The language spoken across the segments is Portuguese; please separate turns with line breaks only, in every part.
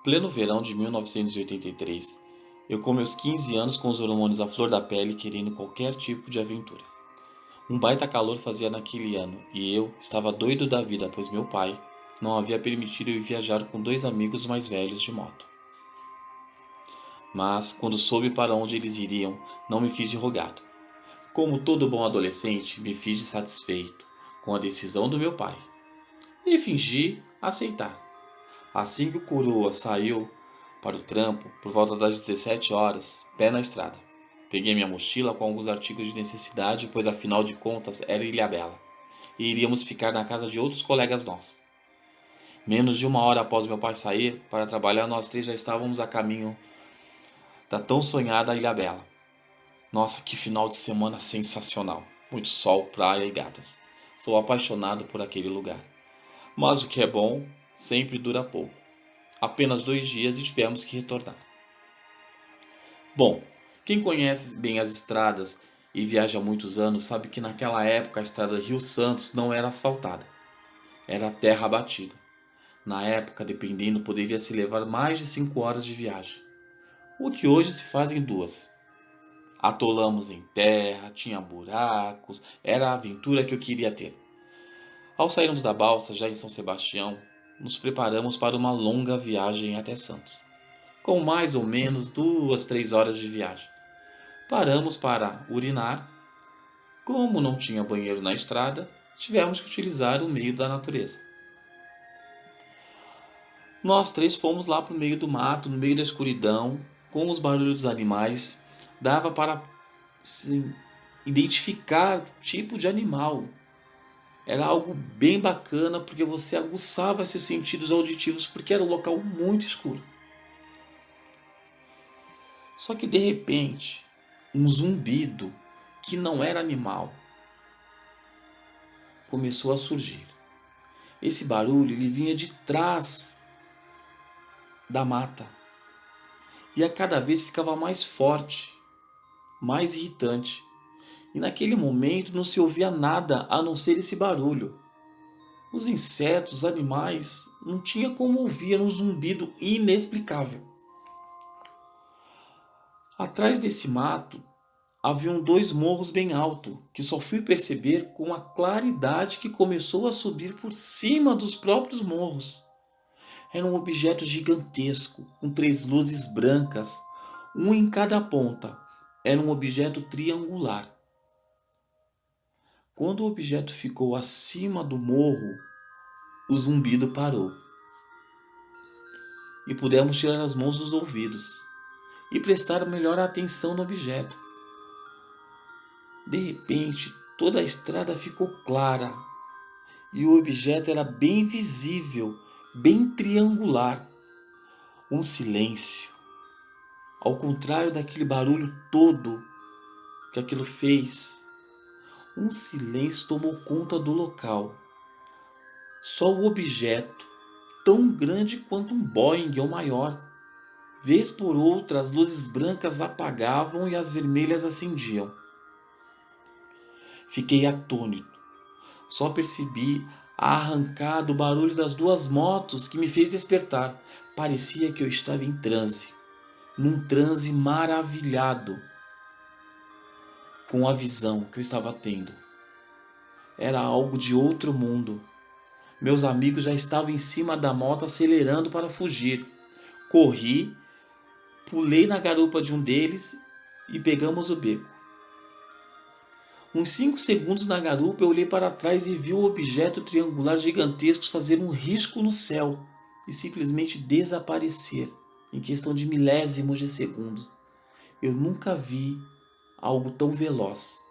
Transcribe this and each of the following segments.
Pleno verão de 1983, eu com meus 15 anos com os hormônios à flor da pele querendo qualquer tipo de aventura. Um baita calor fazia naquele ano e eu estava doido da vida, pois meu pai não havia permitido eu viajar com dois amigos mais velhos de moto. Mas, quando soube para onde eles iriam, não me fiz de rogado. Como todo bom adolescente, me fiz de satisfeito com a decisão do meu pai e fingi aceitar. Assim que o coroa saiu para o trampo, por volta das 17 horas, pé na estrada. Peguei minha mochila com alguns artigos de necessidade, pois afinal de contas era Ilhabela, e iríamos ficar na casa de outros colegas nossos. Menos de uma hora após meu pai sair para trabalhar, nós três já estávamos a caminho da tão sonhada Ilhabela. Nossa, que final de semana sensacional! Muito sol, praia e gatas. Sou apaixonado por aquele lugar. Mas o que é bom sempre dura pouco. Apenas 2 dias e tivemos que retornar. Bom, quem conhece bem as estradas e viaja há muitos anos sabe que naquela época a estrada Rio Santos não era asfaltada, era terra batida. Na época, dependendo, poderia se levar mais de 5 horas de viagem, o que hoje se faz em 2. Atolamos em terra, tinha buracos, era a aventura que eu queria ter. Ao sairmos da balsa, já em São Sebastião, nos preparamos para uma longa viagem até Santos, com mais ou menos 2, 3 horas de viagem. Paramos para urinar. Como não tinha banheiro na estrada, tivemos que utilizar o meio da natureza. Nós três fomos lá para o meio do mato, no meio da escuridão, com os barulhos dos animais. Dava para sim, identificar o tipo de animal. Era algo bem bacana porque você aguçava seus sentidos auditivos porque era um local muito escuro. Só que de repente, um zumbido que não era animal começou a surgir. Esse barulho ele vinha de trás da mata e a cada vez ficava mais forte, mais irritante. E naquele momento não se ouvia nada a não ser esse barulho. Os insetos, os animais, não tinha como ouvir, era um zumbido inexplicável. Atrás desse mato haviam 2 morros bem altos, que só fui perceber com a claridade que começou a subir por cima dos próprios morros. Era um objeto gigantesco, com 3 luzes brancas, um em cada ponta. Era um objeto triangular. Quando o objeto ficou acima do morro, o zumbido parou. E pudemos tirar as mãos dos ouvidos e prestar melhor atenção no objeto. De repente, toda a estrada ficou clara e o objeto era bem visível, bem triangular. Um silêncio. Ao contrário daquele barulho todo que aquilo fez, um silêncio tomou conta do local. Só o objeto, tão grande quanto um Boeing ou maior. Vez por outra, as luzes brancas apagavam e as vermelhas acendiam. Fiquei atônito. Só percebi a arrancada, o barulho das 2 motos que me fez despertar. Parecia que eu estava em transe, num transe maravilhado com a visão que eu estava tendo. Era algo de outro mundo. Meus amigos já estavam em cima da moto acelerando para fugir. Corri, pulei na garupa de um deles e pegamos o beco. Uns 5 segundos na garupa eu olhei para trás e vi o objeto triangular gigantesco fazer um risco no céu e simplesmente desaparecer em questão de milésimos de segundo. Eu nunca vi algo tão veloz.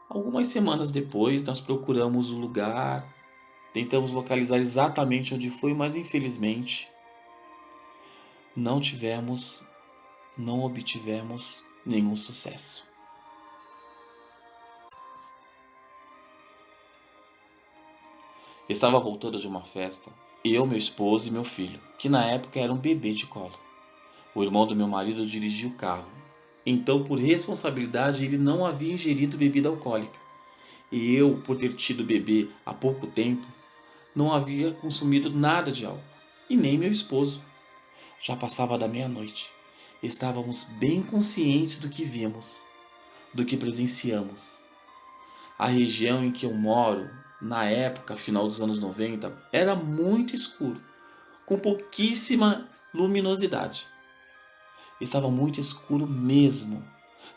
Algumas semanas depois nós procuramos o lugar, tentamos localizar exatamente onde foi, mas infelizmente não obtivemos nenhum sucesso. Estava voltando de uma festa, eu, meu esposo e meu filho, que na época era um bebê de colo. O irmão do meu marido dirigia o carro, então por responsabilidade ele não havia ingerido bebida alcoólica. E eu, por ter tido bebê há pouco tempo, não havia consumido nada de álcool, e nem meu esposo. Já passava da meia-noite. Estávamos bem conscientes do que vimos, do que presenciamos. A região em que eu moro, na época, final dos anos 90, era muito escuro, com pouquíssima luminosidade. Estava muito escuro mesmo.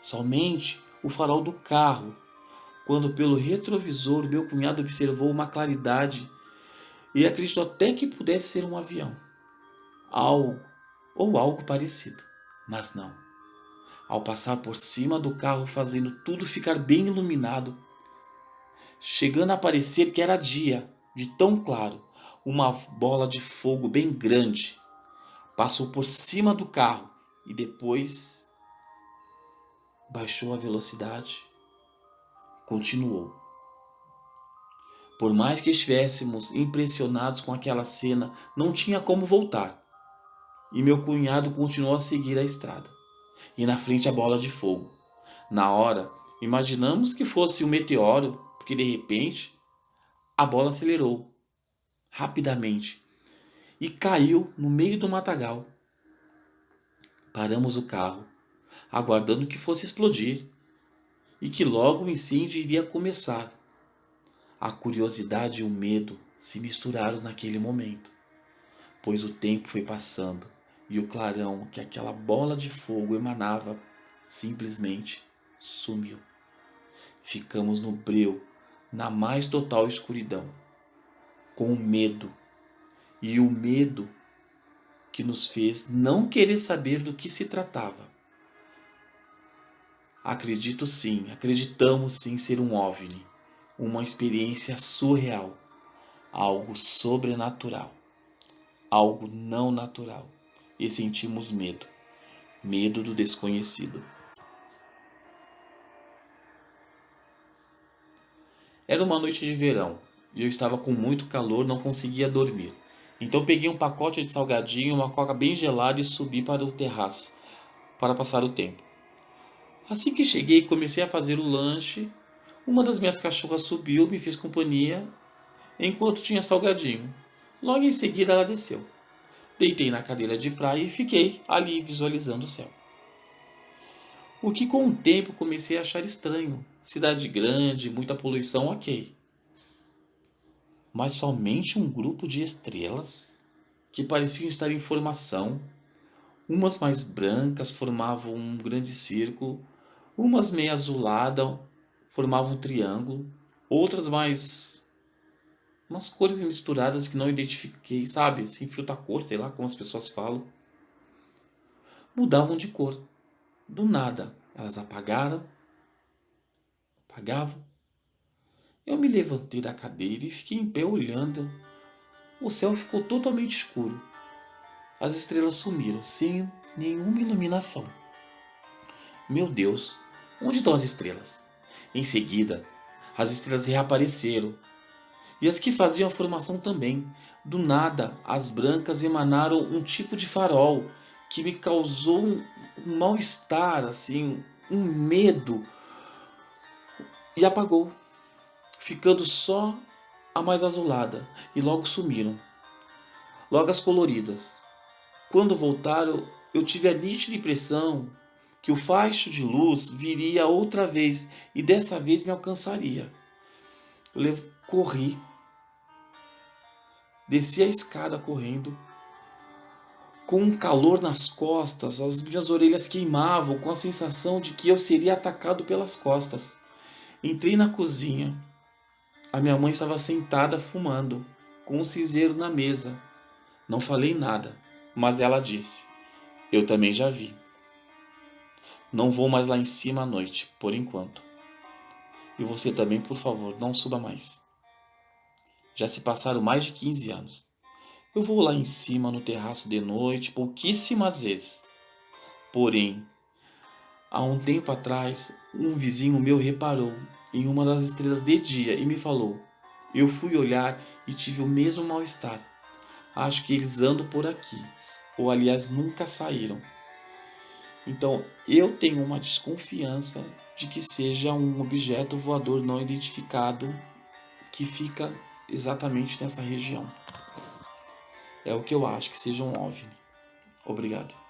Somente o farol do carro, quando pelo retrovisor meu cunhado observou uma claridade e acreditou até que pudesse ser um avião. Algo ou algo parecido. Mas não. Ao passar por cima do carro, fazendo tudo ficar bem iluminado, chegando a parecer que era dia, de tão claro, uma bola de fogo bem grande passou por cima do carro e depois baixou a velocidade, continuou. Por mais que estivéssemos impressionados com aquela cena, não tinha como voltar. E meu cunhado continuou a seguir a estrada. E na frente a bola de fogo. Na hora, imaginamos que fosse um meteoro, porque de repente a bola acelerou rapidamente e caiu no meio do matagal. Paramos o carro, aguardando que fosse explodir e que logo o incêndio iria começar. A curiosidade e o medo se misturaram naquele momento, pois o tempo foi passando e o clarão que aquela bola de fogo emanava simplesmente sumiu. Ficamos no breu, na mais total escuridão, com medo, e o medo que nos fez não querer saber do que se tratava. Acreditamos sim ser um OVNI, uma experiência surreal, algo sobrenatural, algo não natural, e sentimos medo, medo do desconhecido. Era uma noite de verão e eu estava com muito calor, não conseguia dormir. Então peguei um pacote de salgadinho, uma coca bem gelada e subi para o terraço para passar o tempo. Assim que cheguei e comecei a fazer o lanche, uma das minhas cachorras subiu, me fez companhia, enquanto tinha salgadinho. Logo em seguida ela desceu. Deitei na cadeira de praia e fiquei ali visualizando o céu. O que com o tempo comecei a achar estranho. Cidade grande, muita poluição, ok. Mas somente um grupo de estrelas que pareciam estar em formação. Umas mais brancas formavam um grande círculo, umas meio azuladas formavam um triângulo, outras mais umas cores misturadas que não identifiquei, sabe? Sem filtro a cor, sei lá como as pessoas falam. Mudavam de cor. Do nada, elas apagavam. Eu me levantei da cadeira e fiquei em pé olhando. O céu ficou totalmente escuro. As estrelas sumiram, sem nenhuma iluminação. Meu Deus, onde estão as estrelas? Em seguida, as estrelas reapareceram. E as que faziam a formação também. Do nada, as brancas emanaram um tipo de farol que me causou um mal-estar, assim, um medo. E apagou, ficando só a mais azulada. E logo sumiram. Logo as coloridas. Quando voltaram, eu tive a nítida impressão que o facho de luz viria outra vez e dessa vez me alcançaria. Corri, desci a escada correndo, com um calor nas costas, as minhas orelhas queimavam com a sensação de que eu seria atacado pelas costas. Entrei na cozinha. A minha mãe estava sentada fumando, com um cinzeiro na mesa. Não falei nada, mas ela disse: "Eu também já vi. Não vou mais lá em cima à noite, por enquanto. E você também, por favor, não suba mais. Já se passaram mais de 15 anos. Eu vou lá em cima no terraço de noite pouquíssimas vezes. Porém, há um tempo atrás, um vizinho meu reparou em uma das estrelas de dia e me falou. Eu fui olhar e tive o mesmo mal-estar. Acho que eles andam por aqui, ou aliás nunca saíram. Então eu tenho uma desconfiança de que seja um objeto voador não identificado que fica exatamente nessa região. É o que eu acho que seja um OVNI. Obrigado.